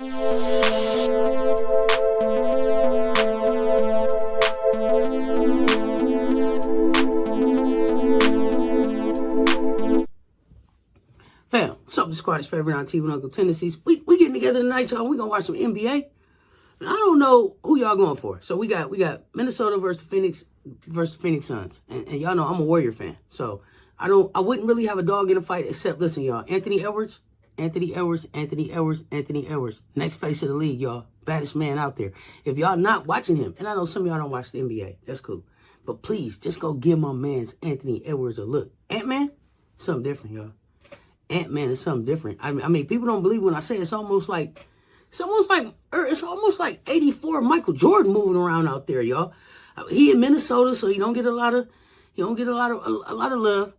Fam, what's up, the squad? It's favorite on TV and Uncle Tendencies. We getting together tonight, y'all. We gonna watch some NBA. And I don't know who y'all going for. So we got Minnesota versus the Phoenix Suns. And y'all know I'm a Warrior fan. So I wouldn't really have a dog in the fight except, listen, y'all, Anthony Edwards. Next face of the league, y'all. Baddest man out there. If y'all not watching him, and I know some of y'all don't watch the NBA, that's cool. But please, just go give my man's Anthony Edwards a look. Ant-Man, something different, y'all. Ant-Man is something different. I mean, people don't believe when I say it's almost like 84 Michael Jordan moving around out there, y'all. He in Minnesota, so he don't get a lot of love.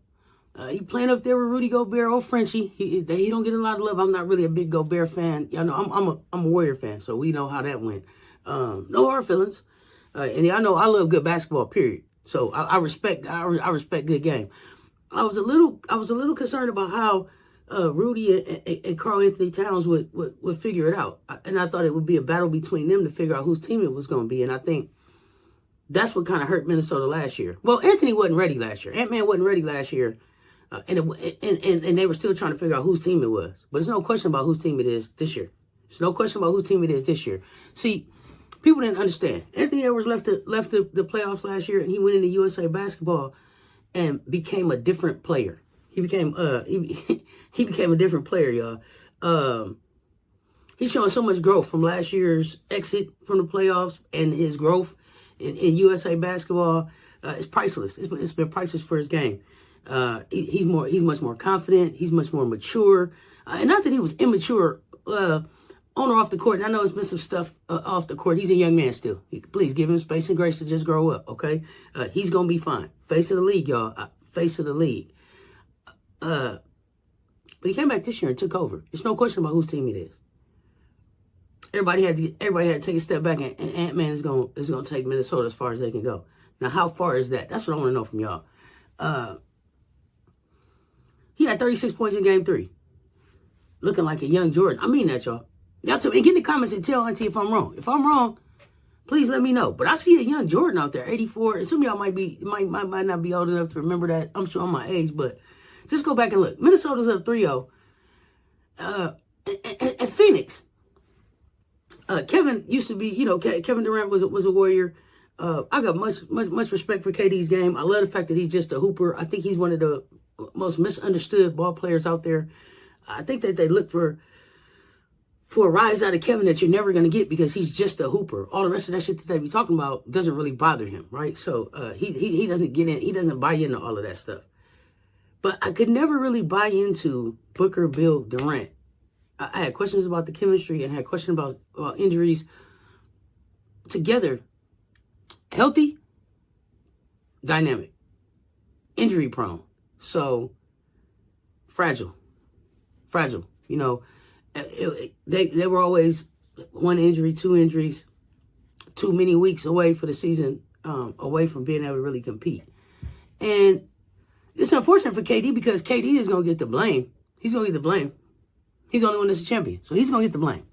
He playing up there with Rudy Gobert or Frenchie. He don't get a lot of love. I'm not really a big Gobert fan. Y'all know I'm a Warrior fan, so we know how that went. No hard feelings. And y'all know I love good basketball, period. So I respect good game. I was a little concerned about how Rudy and Karl Anthony Towns would figure it out. And I thought it would be a battle between them to figure out whose team it was going to be. And I think that's what kind of hurt Minnesota last year. Well, Anthony wasn't ready last year. Ant-Man wasn't ready last year. And they were still trying to figure out whose team it was. But there's no question about whose team it is this year. There's no question about whose team it is this year. See, people didn't understand. Anthony Edwards left the playoffs last year, and he went into USA Basketball and became a different player. He became he became a different player, y'all. He's showing so much growth from last year's exit from the playoffs, and his growth in USA Basketball is priceless. It's been priceless for his game. He's much more confident. He's much more mature. And not that he was immature on or off the court. And I know it's been some stuff off the court. He's a young man still. Please give him space and grace to just grow up, okay? He's going to be fine. Face of the league, y'all. Face of the league. But he came back this year and took over. There's no question about whose team it is. Everybody had to take a step back, and Ant-Man is gonna take Minnesota as far as they can go. Now, how far is that? That's what I want to know from y'all. He had 36 points in Game 3. Looking like a young Jordan. I mean that, y'all. Y'all tell me, and get in the comments and tell Auntie if I'm wrong. If I'm wrong, please let me know. But I see a young Jordan out there, 84. And some of y'all might not be old enough to remember that. I'm sure I'm my age, but just go back and look. Minnesota's up 3-0. At Phoenix, Kevin used to be, Kevin Durant was a Warrior. I got much respect for KD's game. I love the fact that he's just a hooper. I think he's one of the most misunderstood ball players out there. I think that they look for a rise out of Kevin that you're never going to get because he's just a hooper. All the rest of that shit that they be talking about doesn't really bother him, right? So he doesn't get in. He doesn't buy into all of that stuff. But I could never really buy into Booker, Bill, Durant. I had questions about the chemistry and had questions about injuries. Together, healthy, dynamic, injury prone. So, fragile. They were always one injury, two injuries, too many weeks away for the season, away from being able to really compete. And it's unfortunate for KD because KD is going to get the blame. He's going to get the blame. He's the only one that's a champion. So he's going to get the blame.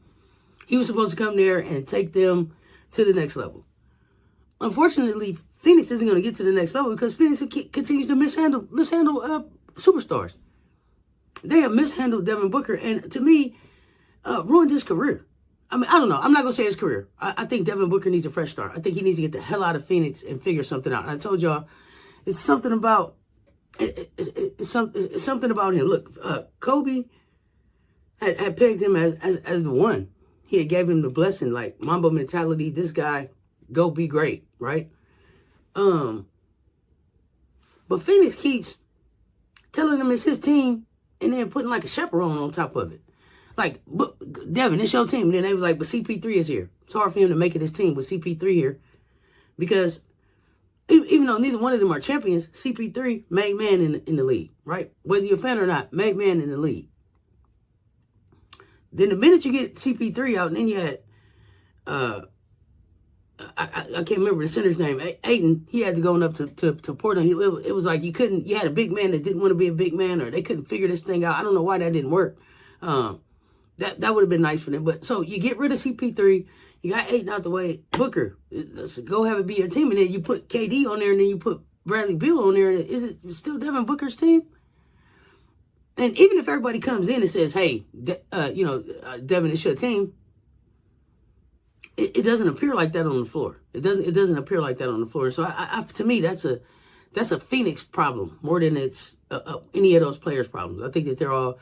He was supposed to come there and take them to the next level. Unfortunately, Phoenix isn't going to get to the next level because Phoenix continues to mishandle superstars. They have mishandled Devin Booker, and to me, ruined his career. I mean, I don't know. I'm not going to say his career. I think Devin Booker needs a fresh start. I think he needs to get the hell out of Phoenix and figure something out. And I told y'all, it's something about something about him. Look, Kobe had pegged him as the one. He had gave him the blessing, like Mamba mentality. This guy, go be great, right? But Phoenix keeps telling him it's his team and then putting like a chaperone on top of it. Like, Devin, it's your team. And then they was like, but CP3 is here. It's hard for him to make it his team with CP3 here because even though neither one of them are champions, CP3 made man in the league, right? Whether you're a fan or not, made man in the league. Then the minute you get CP3 out, and then you had, I can't remember the center's name, Ayton, he had to go up to Portland. It was like you had a big man that didn't want to be a big man, or they couldn't figure this thing out. I don't know why that didn't work. That would have been nice for them. But so you get rid of CP3, you got Ayton out the way. Booker, let's go have it be your team, and then you put KD on there, and then you put Bradley Beal on there. Is it still Devin Booker's team? And even if everybody comes in and says, "Hey, Devin, it's your team," it doesn't appear like that on the floor. It doesn't appear like that on the floor. So to me, that's a Phoenix problem more than it's any of those players' problems. I think that they're all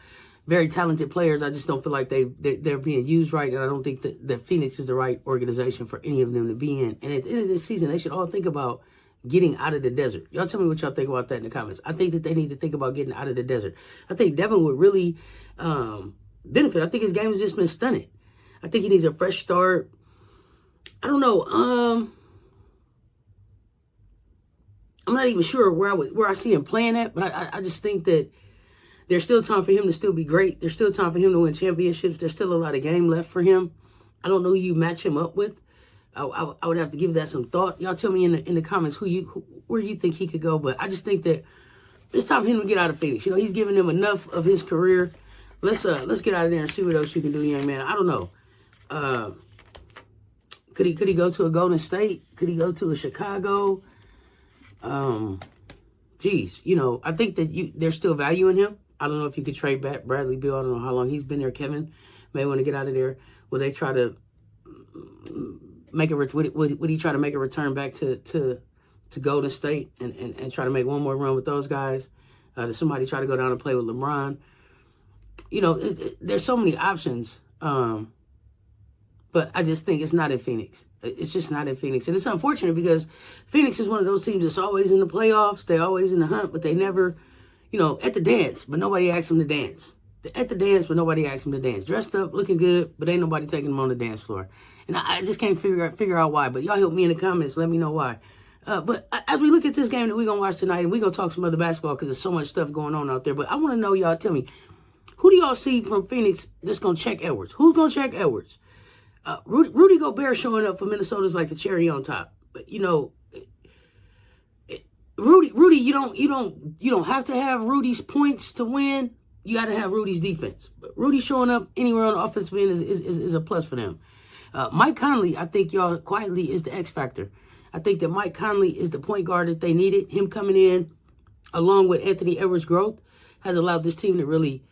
very talented players. I just don't feel like they're being used right, and I don't think that Phoenix is the right organization for any of them to be in. And at the end of this season, they should all think about getting out of the desert. Y'all tell me what y'all think about that in the comments. I think that they need to think about getting out of the desert. I think Devin would really benefit. I think his game has just been stunning. I think he needs a fresh start. I don't know. I'm not even sure where I see him playing at, but I just think that there's still time for him to still be great. There's still time for him to win championships. There's still a lot of game left for him. I don't know who you match him up with. I would have to give that some thought. Y'all tell me in the comments where you think he could go. But I just think that it's time for him to get out of Phoenix. He's given them enough of his career. Let's get out of there and see what else you can do, young man. I don't know. Could he go to a Golden State? Could he go to a Chicago? Geez, I think that there's still value in him. I don't know if you could trade back Bradley Beal. I don't know how long he's been there. Kevin may want to get out of there. Will they try to make would he try to make a return back to Golden State and try to make one more run with those guys? Does somebody try to go down and play with LeBron? There's so many options. But I just think it's not in Phoenix. It's just not in Phoenix. And it's unfortunate because Phoenix is one of those teams that's always in the playoffs. They're always in the hunt, but they never, at the dance, but nobody asks them to dance. They're at the dance, but nobody asks them to dance. Dressed up, looking good, but ain't nobody taking them on the dance floor. And I just can't figure out why. But y'all help me in the comments. Let me know why. But as we look at this game that we're going to watch tonight, and we're going to talk some other basketball because there's so much stuff going on out there. But I want to know, y'all, tell me, who do y'all see from Phoenix that's going to check Edwards? Who's going to check Edwards? Rudy Gobert showing up for Minnesota is like the cherry on top. But Rudy, you don't have to have Rudy's points to win. You got to have Rudy's defense. But Rudy showing up anywhere on the offensive end is a plus for them. Mike Conley, I think y'all quietly is the X factor. I think that Mike Conley is the point guard that they needed. Him coming in, along with Anthony Edwards' growth, has allowed this team to really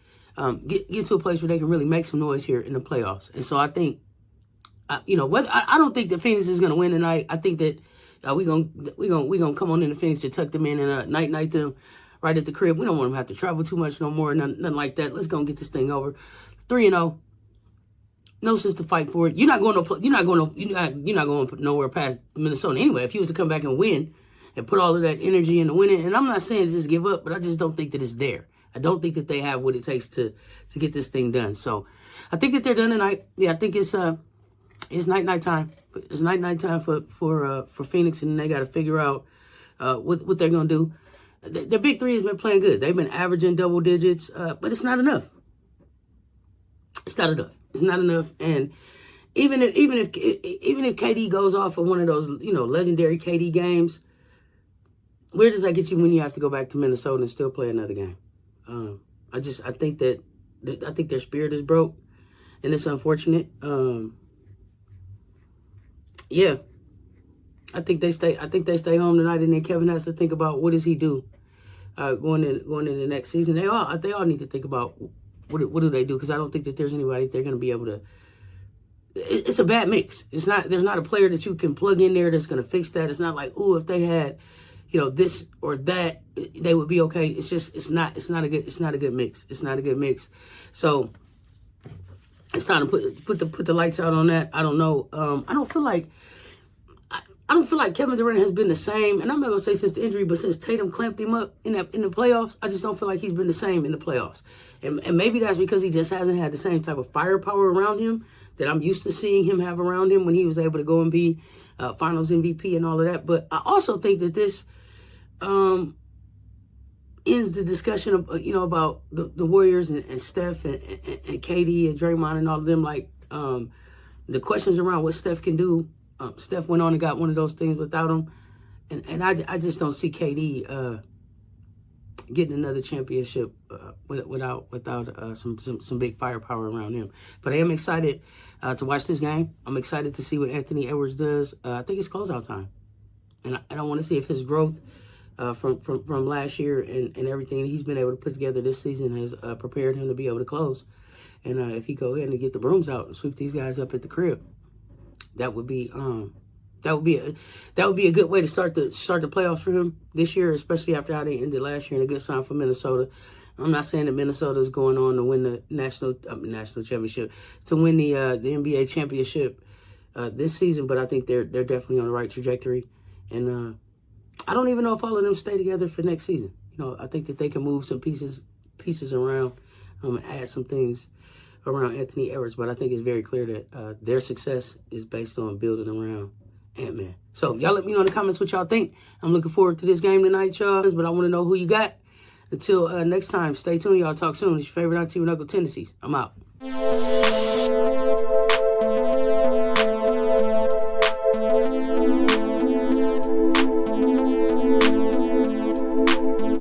get to a place where they can really make some noise here in the playoffs. And so I think. I don't think that Phoenix is gonna win tonight. I think that we gonna come on into Phoenix and tuck them in and night them right at the crib. We don't want them to have to travel too much no more, nothing like that. Let's go get this thing over. 3-0. No sense to fight for it. You're not going nowhere past Minnesota anyway. If you was to come back and win and put all of that energy into winning, and I'm not saying to just give up, but I just don't think that it's there. I don't think that they have what it takes to get this thing done. So I think that they're done tonight. Yeah, I think it's night time. It's night time for Phoenix, and they got to figure out what they're gonna do. Their big three has been playing good. They've been averaging double digits, but it's not enough. It's not enough. It's not enough. And even if KD goes off for one of those legendary KD games, where does that get you when you have to go back to Minnesota and still play another game? I think their spirit is broke, and it's unfortunate. Yeah, I think they stay home tonight, and then Kevin has to think about what does he do going into the next season. They all need to think about what do they do, because I don't think that there's anybody they're going to be able to. It's a bad mix. There's not a player that you can plug in there that's going to fix that. It's not like, if they had this or that, they would be okay. It's just it's not a good mix. It's not a good mix. So it's time to put the lights out on that. I don't know. I don't feel like Kevin Durant has been the same, and I'm not gonna say since the injury, but since Tatum clamped him up in the playoffs, I just don't feel like he's been the same in the playoffs. And maybe that's because he just hasn't had the same type of firepower around him that I'm used to seeing him have around him when he was able to go and be Finals MVP and all of that. But I also think that this ends the discussion of about the Warriors and Steph and KD and Draymond and all of them. Like the questions around what Steph can do. Steph went on and got one of those things without him, and I just don't see KD getting another championship without some big firepower around him. But I am excited to watch this game. I'm excited to see what Anthony Edwards does. I think it's closeout time, and I want to see if his growth from last year and everything he's been able to put together this season has prepared him to be able to close. And if he go ahead and get the brooms out and sweep these guys up at the crib, that would be a good way to start the playoffs for him this year, especially after how they ended last year, and a good sign for Minnesota. I'm not saying that Minnesota is going on to win the national championship, to win the NBA championship this season, but I think they're definitely on the right trajectory. And I don't even know if all of them stay together for next season. I think that they can move some pieces around and add some things around Anthony Edwards, but I think it's very clear that their success is based on building around Ant-Man. So y'all let me know in the comments what y'all think. I'm looking forward to this game tonight, y'all, but I want to know who you got. Until next time, stay tuned. Y'all talk soon. It's your favorite auntie with Uncle Tendencies. I'm out.